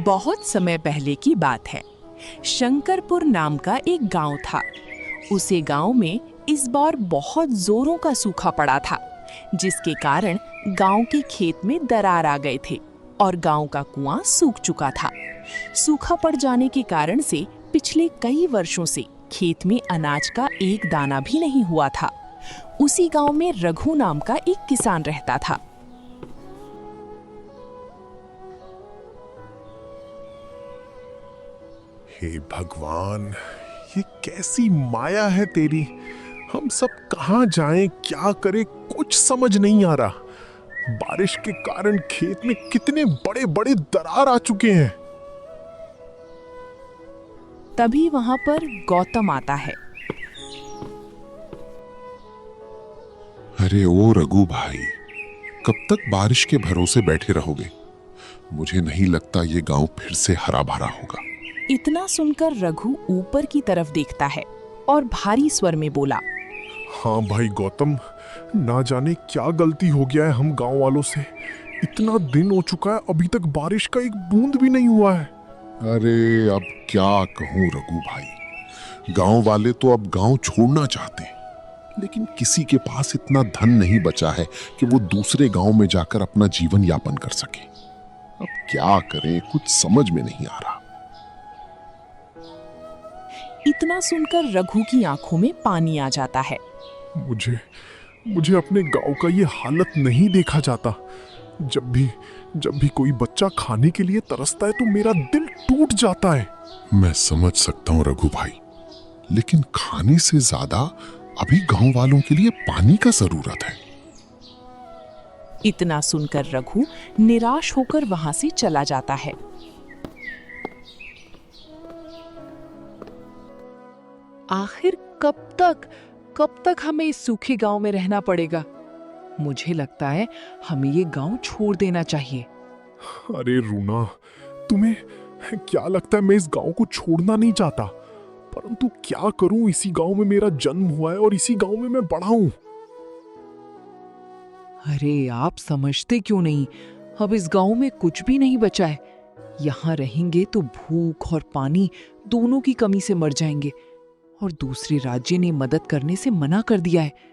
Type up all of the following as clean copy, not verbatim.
बहुत समय पहले की बात है। शंकरपुर नाम का एक गांव था। उसे गांव में इस बार बहुत जोरों का सूखा पड़ा था, जिसके कारण गांव के खेत में दरार आ गए थे और गांव का कुआं सूख चुका था। सूखा पड़ जाने के कारण से पिछले कई वर्षों से खेत में अनाज का एक दाना भी नहीं हुआ था। उसी गांव में रघु नाम का एक किसान रहता था। हे भगवान, ये कैसी माया है तेरी। हम सब कहाँ जाएं, क्या करें, कुछ समझ नहीं आ रहा। बारिश के कारण खेत में कितने बड़े बड़े दरार आ चुके हैं। तभी वहां पर गौतम आता है। अरे ओ रघु भाई, कब तक बारिश के भरोसे बैठे रहोगे? मुझे नहीं लगता ये गांव फिर से हरा भरा होगा। इतना सुनकर रघु ऊपर की तरफ देखता है और भारी स्वर में बोला, हाँ भाई गौतम, ना जाने क्या गलती हो गया है हम गांव वालों से। इतना दिन हो चुका है, अभी तक बारिश का एक बूंद भी नहीं हुआ है। अरे अब क्या कहूं रघु भाई, गांव वाले तो अब गांव छोड़ना चाहते हैं, लेकिन किसी के पास इतना धन नहीं बचा है कि वो दूसरे गांव में जाकर अपना जीवन यापन कर सके। अब क्या करें, कुछ समझ में नहीं आ रहा। इतना सुनकर रघु की आंखों में पानी आ जाता है। मुझे अपने गांव का ये हालत नहीं देखा जाता। जब भी कोई बच्चा खाने के लिए तरसता है तो मेरा दिल टूट जाता है। मैं समझ सकता हूं रघु भाई, लेकिन खाने से ज्यादा अभी गांव वालों के लिए पानी का जरूरत है। इतना सुनकर रघु निराश होकर वहां से चला जाता है। आखिर कब तक हमें इस सूखे गांव में रहना पड़ेगा? मुझे लगता है हमें ये गांव छोड़ देना चाहिए। अरे रूना, तुम्हें क्या लगता है मैं इस गांव को छोड़ना नहीं चाहता, परंतु क्या करूं, इसी गांव में मेरा जन्म हुआ है और इसी गांव में मैं बड़ा हूं। अरे आप समझते क्यों नहीं? अब इस गांव में कुछ भी नहीं बचा है। यहाँ रहेंगे तो भूख और पानी दोनों की कमी से मर जाएंगे, और दूसरे राज्य ने मदद करने से मना कर दिया है।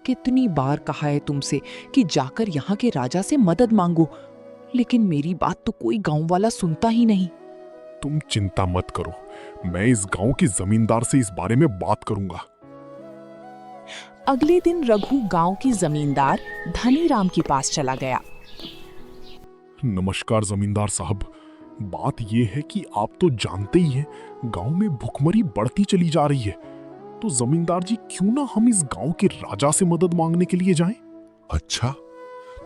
कितनी बार कहा है तुमसे कि जाकर यहाँ के राजा से मदद मांगो, लेकिन मेरी बात तो कोई गांव वाला सुनता ही नहीं। तुम चिंता मत करो, मैं इस गांव के जमींदार से इस बारे में बात करूंगा। अगले दिन रघु गांव के जमींदार धनीराम के पास चला गया। नमस्कार जमींदार साहब, बात यह है कि आप तो जानते ही हैं, गांव में भुखमरी बढ़ती चली जा रही है। तो जमींदार जी, क्यों ना हम इस गांव के राजा से मदद मांगने के लिए जाएं? अच्छा,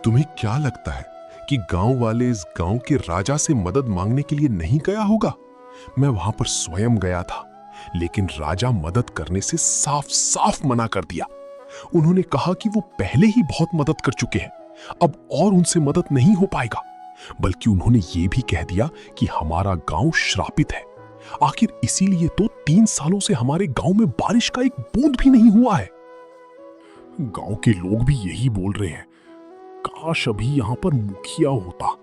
तुम्हें क्या लगता है कि गांव वाले इस गांव के राजा से मदद मांगने के लिए नहीं गया होगा? मैं वहां पर स्वयं गया था, लेकिन राजा मदद करने से साफ साफ मना कर दिया। उन्होंने कहा कि वो पहले ही बहुत मदद कर चुके हैं, अब और उनसे मदद नहीं हो पाएगा। बल्कि उन्होंने ये भी कह दिया कि हमारा गांव श्रापित है। आखिर इसीलिए तो 3 सालों से हमारे गांव में बारिश का एक बूंद भी नहीं हुआ है। गांव के लोग भी यही बोल रहे हैं। काश अभी यहां पर मुखिया होता,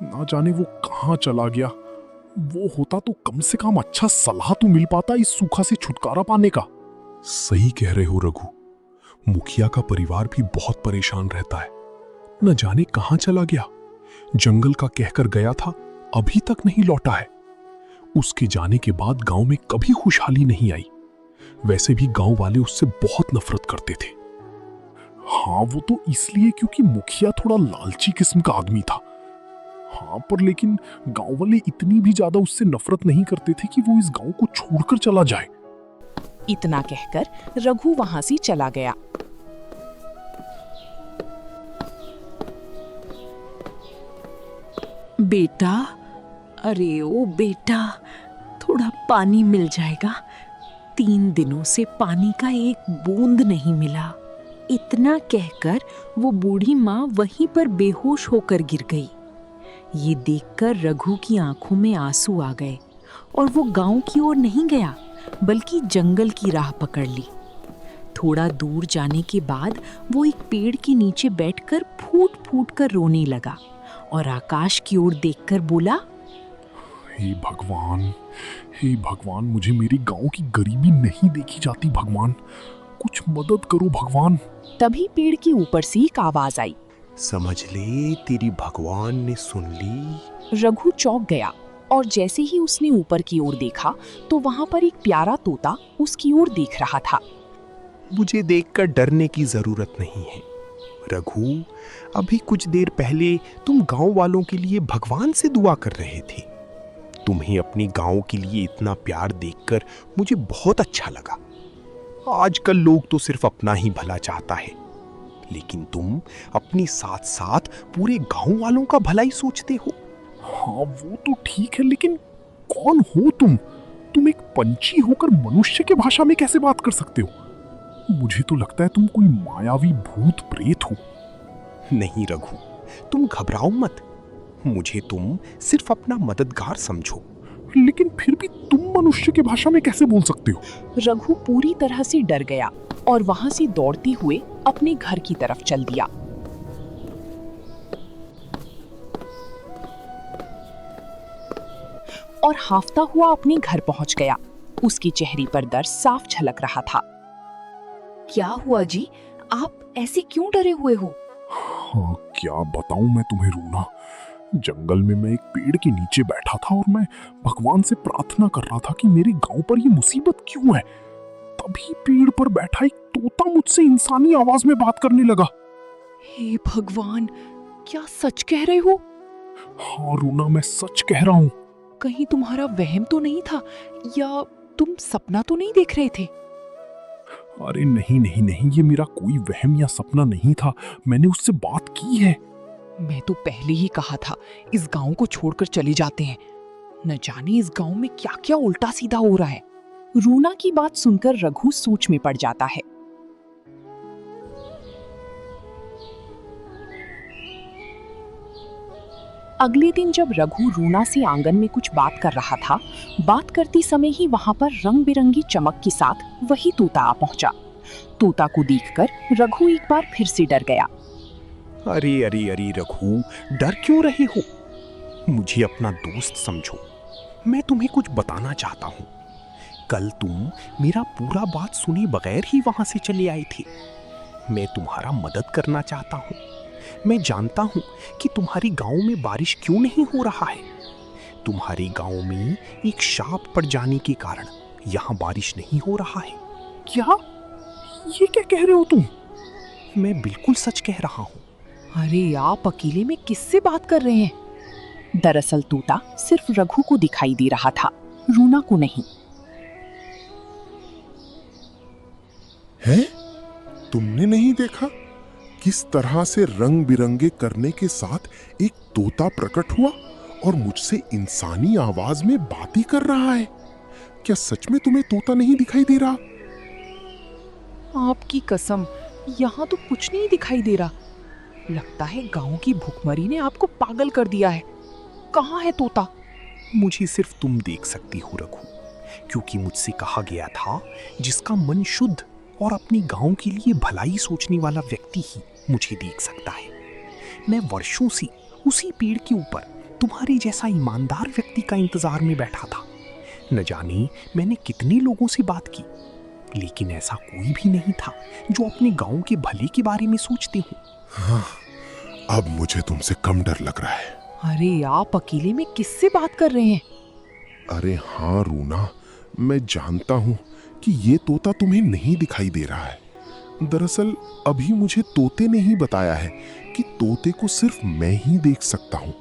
ना जाने वो कहां चला गया। वो होता तो कम से कम अच्छा सलाह तो मिल पाता इस सूखा से छुटकारा पाने का। सही कह रहे हो रघु, मुखिया का परिवार भी बहुत परेशान रहता है। न जाने कहां चला गया। जंगल का कहकर गया था, अभी तक नहीं लौटा है। उसके जाने के बाद गांव में कभी खुशहाली नहीं आई। वैसे भी गांव वाले उससे बहुत नफरत करते थे। हाँ, वो तो इसलिए क्योंकि मुखिया थोड़ा लालची किस्म का आदमी था। हाँ, पर लेकिन गांव वाले इतनी भी ज्यादा उससे नफरत नहीं करते थे कि वो इस गांव को छोड़कर चला जाए। इतना कहकर रघु वहां से चला गया। बेटा, अरे ओ बेटा, थोड़ा पानी मिल जाएगा? 3 दिनों से पानी का एक बूंद नहीं मिला। इतना कहकर वो बूढ़ी माँ वहीं पर बेहोश होकर गिर गई। ये देखकर रघु की आंखों में आंसू आ गए और वो गांव की ओर नहीं गया, बल्कि जंगल की राह पकड़ ली। थोड़ा दूर जाने के बाद वो एक पेड़ के नीचे बैठकर फूट फूट कर रोने लगा और आकाश की ओर देखकर बोला, हे भगवान, हे भगवान, मुझे मेरे गांव की गरीबी नहीं देखी जाती भगवान, कुछ मदद करो भगवान। तभी पेड़ के ऊपर से एक आवाज आई। समझ ले, तेरी भगवान ने सुन ली। रघु चौंक गया और जैसे ही उसने ऊपर की ओर देखा तो वहां पर एक प्यारा तोता उसकी ओर देख रहा था। मुझे देखकर डरने की जरूरत नहीं है रघु। अभी कुछ देर पहले तुम गांव वालों के लिए भगवान से दुआ कर रहे थे। तुम्हें अपनी गांव के लिए इतना प्यार देखकर मुझे बहुत अच्छा लगा। आजकल लोग तो सिर्फ अपना ही भला चाहता है, लेकिन तुम अपनी साथ साथ पूरे गांव वालों का भला ही सोचते हो। हाँ वो तो ठीक है, लेकिन कौन हो तुम? तुम एक पंछी होकर मनुष्य के भाषा में कैसे बात कर सकते हो? मुझे तो लगता है तुम कोई मायावी भूत प्रेत हो। नहीं रघु, तुम घबराओ मत। मुझे तुम सिर्फ अपना मददगार समझो। लेकिन फिर भी तुम मनुष्य के भाषा में कैसे बोल सकते हो? रघु पूरी तरह से डर गया और वहां से दौड़ते हुए अपने घर की तरफ चल दिया। और हांफता हुआ अपने घर पहुंच गया। उसके चेहरे पर दर्द साफ झलक रहा था। क्या हुआ जी, आप ऐसे क्यों डरे हुए हो? हाँ क्या बताऊं मैं तुम्हें रूना। जंगल में मैं एक पेड़ के नीचे बैठा था और मैं भगवान से प्रार्थना कर रहा था कि मेरे गांव पर ये मुसीबत क्यों है। तभी पेड़ पर बैठा एक तोता मुझसे इंसानी आवाज में बात करने लगा। हे भगवान, क्या सच कह रहे हो? हाँ रूना, मैं सच कह रहा हूँ। कहीं तुम्हारा वहम तो नहीं था, या तुम सपना तो नहीं देख रहे थे? अरे नहीं नहीं नहीं, ये मेरा कोई वहम या सपना नहीं था। मैंने उससे बात की है। मैं तो पहले ही कहा था, इस गांव को छोड़कर चले जाते हैं। न जाने इस गांव में क्या क्या उल्टा सीधा हो रहा है। रूना की बात सुनकर रघु सोच में पड़ जाता है। अगले दिन जब रघु रूना से आंगन में कुछ बात कर रहा था, बात करते समय ही वहां पर रंग बिरंगी चमक के साथ वही तोता आ पहुंचा। तोता को देखकर रघु एक बार फिर से डर गया। अरे अरे अरे रघु, डर क्यों रहे हो? मुझे अपना दोस्त समझो। मैं तुम्हें कुछ बताना चाहता हूँ। कल तुम मेरा पूरा बात सुने बगैर ही वहां से चले आए थे। मैं तुम्हारा मदद करना चाहता हूँ। मैं जानता हूँ कि तुम्हारे गांव में बारिश क्यों नहीं हो रहा है। तुम्हारे गांव में एक शाप पड़ जाने के कारण यहाँ बारिश नहीं हो रहा है। क्या? ये क्या कह रहे हो तुम? मैं बिल्कुल सच कह रहा हूँ। अरे आप अकेले में किससे बात कर रहे हैं? दरअसल तोता सिर्फ रघु को दिखाई दे रहा था, रूना को नहीं। है? तुमने नहीं देखा किस तरह से रंग बिरंगे करने के साथ एक तोता प्रकट हुआ और मुझसे इंसानी आवाज में बातें कर रहा है? क्या सच में तुम्हें तोता नहीं दिखाई दे रहा? आपकी कसम, यहाँ तो कुछ नहीं दिखाई दे रहा। लगता है गांव की भूखमरी ने आपको पागल कर दिया है। कहाँ है तोता? मुझे सिर्फ तुम देख सकती हो रघु, क्योंकि मुझसे कहा गया था जिसका मन शुद्ध और अपने गांव के लिए भलाई सोचने वाला व्यक्ति ही मुझे देख सकता है। मैं वर्षों से उसी पेड़ के ऊपर तुम्हारे जैसा ईमानदार व्यक्ति का इंतजार में बैठा था। न जाने मैंने कितने लोगों से बात की, लेकिन ऐसा कोई भी नहीं था जो अपने गांव के भले के बारे में सोचते हो। हाँ, अब मुझे तुमसे कम डर लग रहा है। अरे आप अकेले में किससे बात कर रहे हैं? अरे हाँ रूना, मैं जानता हूँ कि ये तोता तुम्हें नहीं दिखाई दे रहा है। दरअसल अभी मुझे तोते ने ही बताया है कि तोते को सिर्फ मैं ही देख सकता हूँ।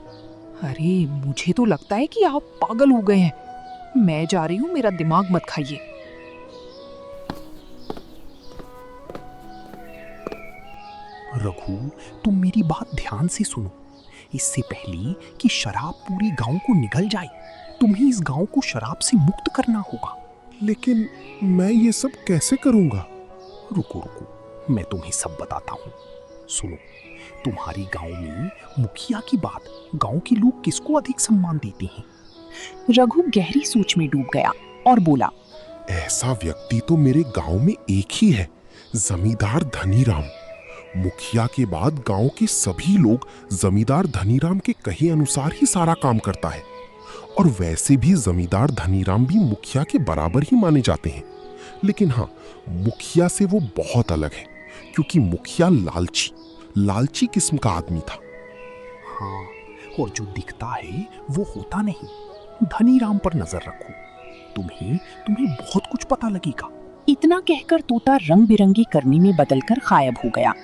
अरे मुझे तो लगता है कि आप पागल हो गए हैं। मैं जा रही हूँ, मेरा दिमाग मत खाइए। रघु, तुम मेरी बात ध्यान से सुनो। इससे पहले कि शराब पूरे गांव को निगल जाए, तुम्हें इस गांव को शराब से मुक्त करना होगा। लेकिन मैं ये सब कैसे करूंगा? रुको रुको, मैं तुम्हें सब बताता हूँ। सुनो, तुम्हारे गांव में मुखिया की बात गांव के लोग किसको अधिक सम्मान देते हैं? रघु गहरी सोच में डूब गया और बोला, ऐसा व्यक्ति तो मेरे गांव में एक ही है, जमींदार धनीराम। मुखिया के बाद गांव के सभी लोग जमींदार धनीराम के कहे अनुसार ही सारा काम करता है। और वैसे भी जमींदार धनीराम भी मुखिया के बराबर ही माने जाते हैं। लेकिन हाँ, मुखिया से वो बहुत अलग है, क्योंकि मुखिया लालची किस्म का आदमी था। हाँ, और जो दिखता है वो होता नहीं। धनीराम पर नजर रखो, तुम्हें बहुत कुछ पता लगेगा। इतना कहकर तोता रंग बिरंगी करनी में बदलकर गायब हो गया।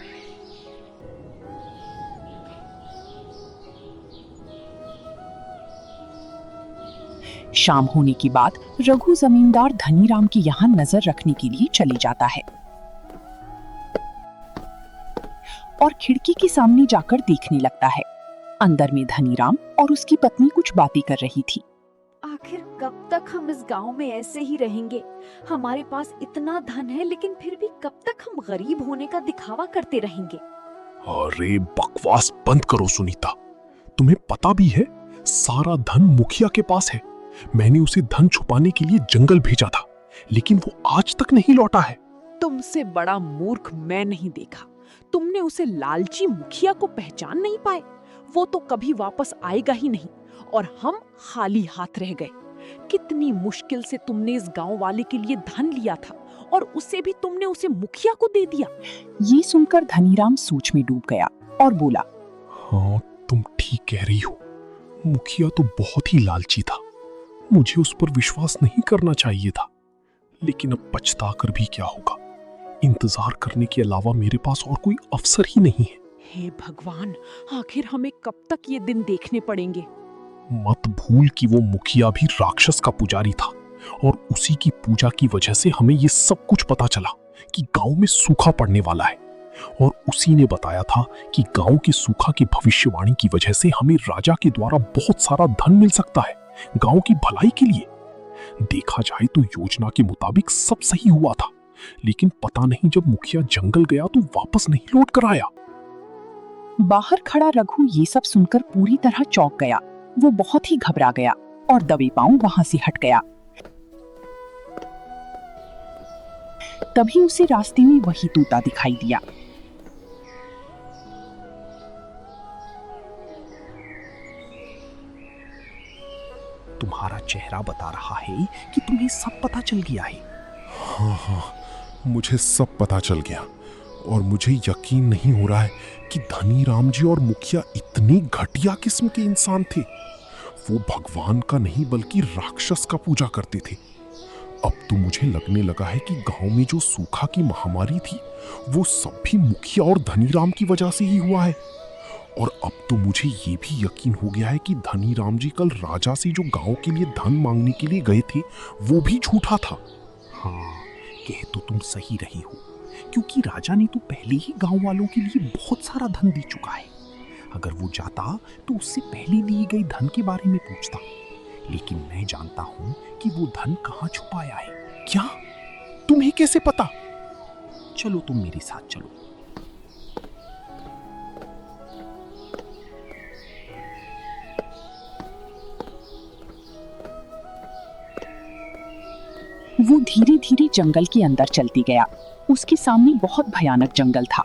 शाम होने के बाद रघु जमींदार धनीराम की यहाँ नजर रखने के लिए चले जाता है और खिड़की के सामने जाकर देखने लगता है। अंदर में धनीराम और उसकी पत्नी कुछ बातें कर रही थी। आखिर कब तक हम इस गांव में ऐसे ही रहेंगे? हमारे पास इतना धन है, लेकिन फिर भी कब तक हम गरीब होने का दिखावा करते रहेंगे? अरे बकवास बंद करो सुनीता, तुम्हें पता भी है सारा धन मुखिया के पास है। मैंने उसे धन छुपाने के लिए जंगल भेजा था, लेकिन वो आज तक नहीं लौटा है। तुमसे बड़ा मूर्ख मैं नहीं देखा। तुमने उसे लालची मुखिया को पहचान नहीं पाए। वो तो कभी वापस आएगा ही नहीं और हम खाली हाथ रह गए। कितनी मुश्किल से तुमने इस गांव वाले के लिए धन लिया था और उसे भी तुमने उसे मुखिया को दे दिया। ये सुनकर धनीराम सोच में डूब गया और बोला, हाँ, तुम ठीक कह रही हो। मुखिया तो बहुत ही लालची था। मुझे उस पर विश्वास नहीं करना चाहिए था। लेकिन अब पछता कर भी क्या होगा? इंतजार करने के अलावा मेरे पास और कोई अवसर ही नहीं है। हे भगवान, आखिर हमें कब तक ये दिन देखने पड़ेंगे? मत भूल कि वो मुखिया भी राक्षस का पुजारी था और उसी की पूजा की वजह से हमें ये सब कुछ पता चला कि गांव में सूखा पड़ने वाला है। और उसी ने बताया था कि गांव के सूखा की भविष्यवाणी की वजह से हमें राजा के द्वारा बहुत सारा धन मिल सकता है गांव की भलाई के लिए। देखा जाए तो योजना के मुताबिक सब सही हुआ था, लेकिन पता नहीं जब मुखिया जंगल गया तो वापस नहीं लौट कर आया। बाहर खड़ा रघु ये सब सुनकर पूरी तरह चौंक गया। वो बहुत ही घबरा गया और दबे पांव वहां से हट गया। तभी उसे रास्ते में वही तोता दिखाई दिया। तुम्हारा चेहरा बता रहा है कि तुम्हें सब पता चल गया है। हाँ, मुझे सब पता चल गया और मुझे यकीन नहीं हो रहा है कि धनीराम जी और मुखिया इतनी घटिया किस्म के इंसान थे। वो भगवान का नहीं बल्कि राक्षस का पूजा करते थे। अब तो मुझे लगने लगा है कि गांव में जो सूखा की महामारी थी वो सब भी मुखिया और धनीराम की वजह से ही हुआ है। और अब तो मुझे ये भी यकीन हो गया है कि धनीराम जी कल राजा से जो गांव के लिए धन मांगने के लिए गए थे वो भी झूठा था। हाँ, कह तो तुम सही रही हो, क्योंकि राजा ने तो पहले ही गांव वालों के लिए बहुत सारा धन दे चुका है। अगर वो जाता तो उससे पहले दिए गए धन के बारे में पूछता, लेकिन मैं जानता हूं कि वो धन कहां छुपाया है। क्या? तुम्हें कैसे पता? चलो तुम मेरे साथ चलो। वो धीरे धीरे जंगल के अंदर चलती गया। उसके सामने बहुत भयानक जंगल था।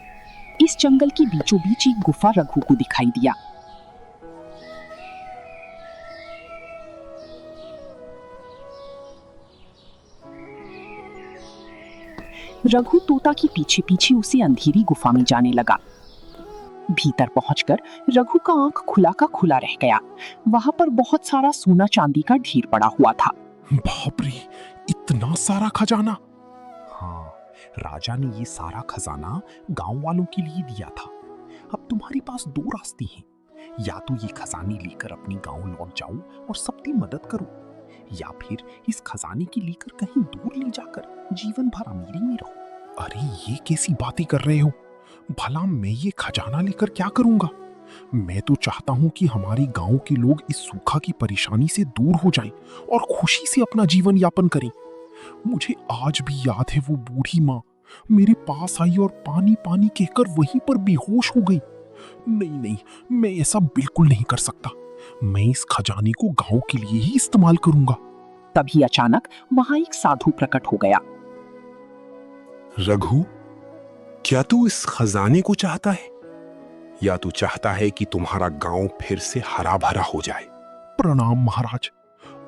इस जंगल के बीचों बीच एक गुफा रघु को दिखाई दिया। रघु तोता के पीछे पीछे उसे अंधेरी गुफा में जाने लगा। भीतर पहुंचकर रघु का आंख खुला का खुला रह गया। वहां पर बहुत सारा सोना चांदी का ढेर पड़ा हुआ था। बाप रे, इतना सारा खजाना! हाँ, राजा ने ये सारा खजाना गांव वालों के लिए दिया था। अब तुम्हारे पास दो रास्ते हैं, या तो ये खजाने लेकर अपने गांव लौट जाओ और सबकी मदद करो, या फिर इस खजाने की लेकर कहीं दूर ले जाकर जीवन भर अमीरी में रहो। अरे ये कैसी बातें कर रहे हो? भला मैं ये खजाना लेकर क्या करूंगा? मैं तो चाहता हूं कि हमारे गांव के लोग इस सूखा की परेशानी से दूर हो जाएं और खुशी से अपना जीवन यापन करें। मुझे आज भी याद है वो बूढ़ी माँ मेरे पास आई और पानी पानी कहकर वहीं पर बेहोश हो गई। नहीं, मैं ऐसा बिल्कुल नहीं कर सकता। मैं इस खजाने को गांव के लिए ही इस्तेमाल करूंगा। तभी अचानक वहां एक साधु प्रकट हो गया। रघु, क्या तू इस खजाने को चाहता है, या तू चाहता है कि तुम्हारा गांव फिर से हरा भरा हो जाए? प्रणाम महाराज।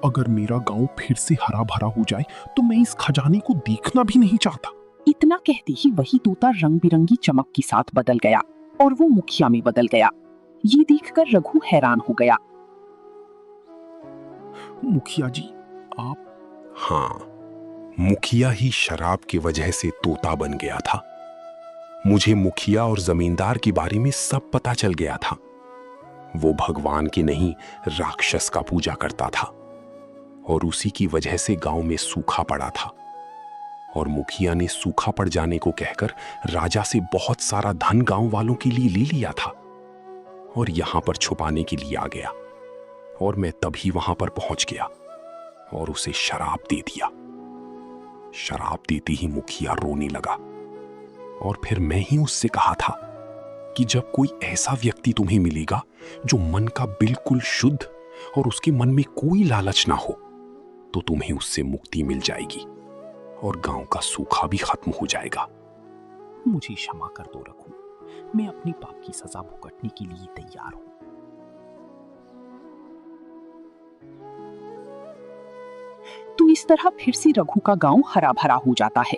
अगर मेरा गांव फिर से हरा भरा हो जाए तो मैं इस खजाने को देखना भी नहीं चाहता। इतना कहते ही वही तोता रंग बिरंगी चमक के साथ बदल गया और वो मुखिया में बदल गया। ये देखकर रघु हैरान हो गया। मुखिया जी, आप? हाँ, मुखिया ही शराब की वजह से तोता बन गया था। मुझे मुखिया और जमींदार के बारे में सब पता चल गया था। वो भगवान की नहीं, राक्षस का पूजा करता था और उसी की वजह से गांव में सूखा पड़ा था। और मुखिया ने सूखा पड़ जाने को कहकर राजा से बहुत सारा धन गांव वालों के लिए ले लिया था और यहां पर छुपाने के लिए आ गया। और मैं तभी वहां पर पहुंच गया और उसे शराब दे दिया। शराब देते ही मुखिया रोने लगा और फिर मैं ही उससे कहा था कि जब कोई ऐसा व्यक्ति तुम्हें मिलेगा जो मन का बिल्कुल शुद्ध और उसके मन में कोई लालच ना हो, तो तुम्हें उससे मुक्ति मिल जाएगी और गांव का सूखा भी खत्म हो जाएगा। मुझे क्षमा कर दो रघु, मैं अपनी पाप की सजा भुगतने के लिए तैयार हूं। तो इस तरह फिर से रघु का गांव हरा भरा हो जाता है।